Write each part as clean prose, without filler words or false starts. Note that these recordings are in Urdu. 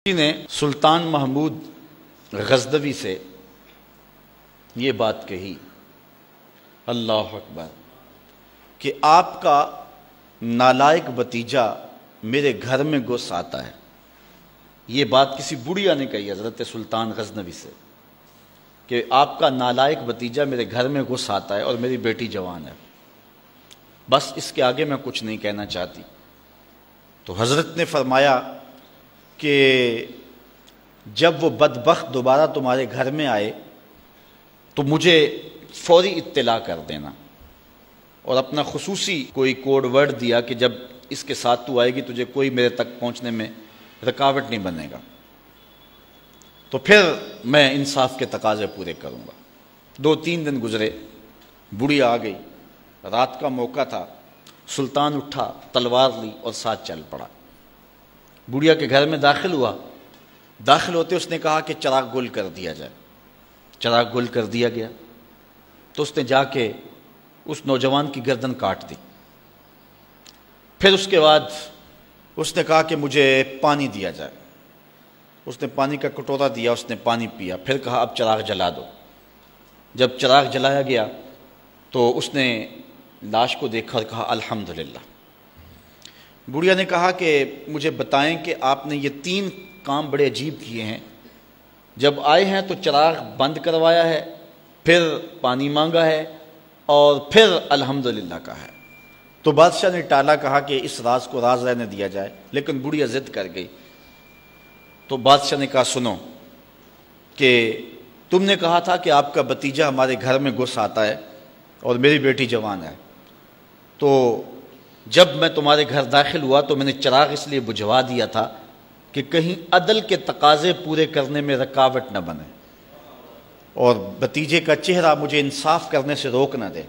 نے سلطان محمود غزنوی سے یہ بات کہی، اللہ اکبر، کہ آپ کا نالائق بھتیجا میرے گھر میں گھس آتا ہے۔ یہ بات کسی بڑھیا نے کہی حضرت سلطان غزنوی سے کہ آپ کا نالائق بھتیجا میرے گھر میں گھس آتا ہے اور میری بیٹی جوان ہے۔ بس اس کے آگے میں کچھ نہیں کہنا چاہتی۔ تو حضرت نے فرمایا کہ جب وہ بدبخت دوبارہ تمہارے گھر میں آئے تو مجھے فوری اطلاع کر دینا، اور اپنا خصوصی کوئی کوڈ ورڈ دیا کہ جب اس کے ساتھ تو آئے گی تجھے کوئی میرے تک پہنچنے میں رکاوٹ نہیں بنے گا، تو پھر میں انصاف کے تقاضے پورے کروں گا۔ 2-3 دن گزرے، بڑھیا آ گئی، رات کا موقع تھا، سلطان اٹھا، تلوار لی اور ساتھ چل پڑا۔ بڑھیا کے گھر میں داخل ہوا، داخل ہوتے اس نے کہا کہ چراغ گل کر دیا جائے۔ چراغ گل کر دیا گیا تو اس نے جا کے اس نوجوان کی گردن کاٹ دی۔ پھر اس کے بعد اس نے کہا کہ مجھے پانی دیا جائے۔ اس نے پانی کا کٹورا دیا، اس نے پانی پیا، پھر کہا اب چراغ جلا دو۔ جب چراغ جلایا گیا تو اس نے لاش کو دیکھا اور کہا الحمدللہ۔ بڑھیا نے کہا کہ مجھے بتائیں کہ آپ نے یہ 3 کام بڑے عجیب کیے ہیں، جب آئے ہیں تو چراغ بند کروایا ہے، پھر پانی مانگا ہے، اور پھر الحمدللہ کہا ہے۔ تو بادشاہ نے ٹالا، کہا کہ اس راز کو راز رہنے دیا جائے، لیکن بڑھیا ضد کر گئی۔ تو بادشاہ نے کہا سنو کہ تم نے کہا تھا کہ آپ کا بھتیجا ہمارے گھر میں گھس آتا ہے اور میری بیٹی جوان ہے، تو جب میں تمہارے گھر داخل ہوا تو میں نے چراغ اس لیے بجھوا دیا تھا کہ کہیں عدل کے تقاضے پورے کرنے میں رکاوٹ نہ بنے اور بھتیجے کا چہرہ مجھے انصاف کرنے سے روک نہ دے،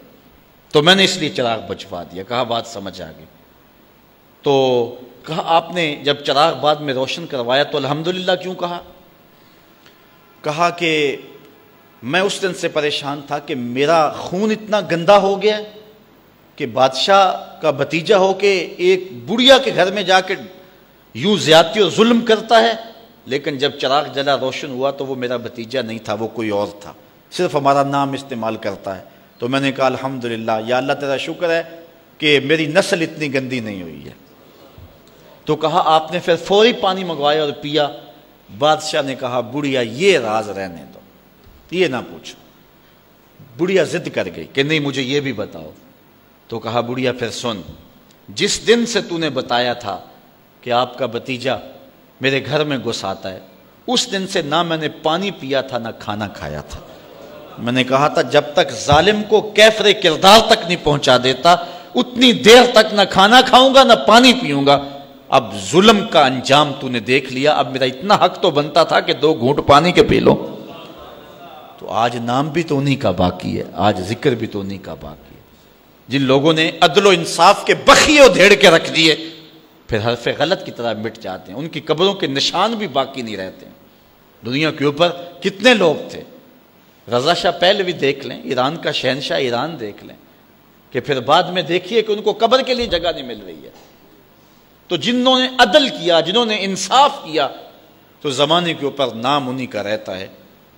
تو میں نے اس لیے چراغ بجھوا دیا۔ کہا بات سمجھ آ گئی۔ تو کہا آپ نے جب چراغ بعد میں روشن کروایا تو الحمدللہ کیوں کہا؟ کہا کہ میں اس دن سے پریشان تھا کہ میرا خون اتنا گندا ہو گیا کہ بادشاہ کا بھتیجا ہو کے ایک بڑھیا کے گھر میں جا کے یوں زیادتی اور ظلم کرتا ہے، لیکن جب چراغ جلا روشن ہوا تو وہ میرا بھتیجا نہیں تھا، وہ کوئی اور تھا، صرف ہمارا نام استعمال کرتا ہے۔ تو میں نے کہا الحمدللہ، یا اللہ تیرا شکر ہے کہ میری نسل اتنی گندی نہیں ہوئی ہے۔ تو کہا آپ نے پھر فوری پانی منگوایا اور پیا۔ بادشاہ نے کہا بڑھیا یہ راز رہنے دو، یہ نہ پوچھو۔ بڑھیا ضد کر گئی کہ نہیں مجھے یہ بھی بتاؤ۔ تو کہا بڑھیا پھر سن، جس دن سے تو نے بتایا تھا کہ آپ کا بھتیجا میرے گھر میں گھس آتا ہے، اس دن سے نہ میں نے پانی پیا تھا نہ کھانا کھایا تھا۔ میں نے کہا تھا جب تک ظالم کو کیفر کردار تک نہیں پہنچا دیتا اتنی دیر تک نہ کھانا کھاؤں گا نہ پانی پیوں گا۔ اب ظلم کا انجام تو نے دیکھ لیا، اب میرا اتنا حق تو بنتا تھا کہ 2 گھونٹ پانی کے پی لو۔ تو آج نام بھی تو انہی کا باقی ہے، آج ذکر بھی تو انہی کا باقی ہے، جن لوگوں نے عدل و انصاف کے بخیے دھیڑ کے رکھ دیے پھر حرف غلط کی طرح مٹ جاتے ہیں، ان کی قبروں کے نشان بھی باقی نہیں رہتے۔ دنیا کے اوپر کتنے لوگ تھے، رضا شاہ پہلوی دیکھ لیں، ایران کا شہنشاہ ایران دیکھ لیں، کہ پھر بعد میں دیکھیے کہ ان کو قبر کے لیے جگہ نہیں مل رہی ہے۔ تو جنہوں نے عدل کیا، جنہوں نے انصاف کیا، تو زمانے کے اوپر نام انہی کا رہتا ہے،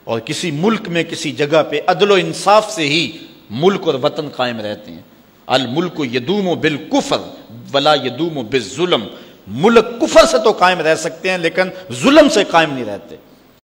اور کسی ملک میں کسی جگہ پہ عدل و انصاف سے ہی ملک اور وطن قائم رہتے ہیں۔ الملک یدوم بالکفر ولا یدوم بالظلم، ملک کفر سے تو قائم رہ سکتے ہیں لیکن ظلم سے قائم نہیں رہتے۔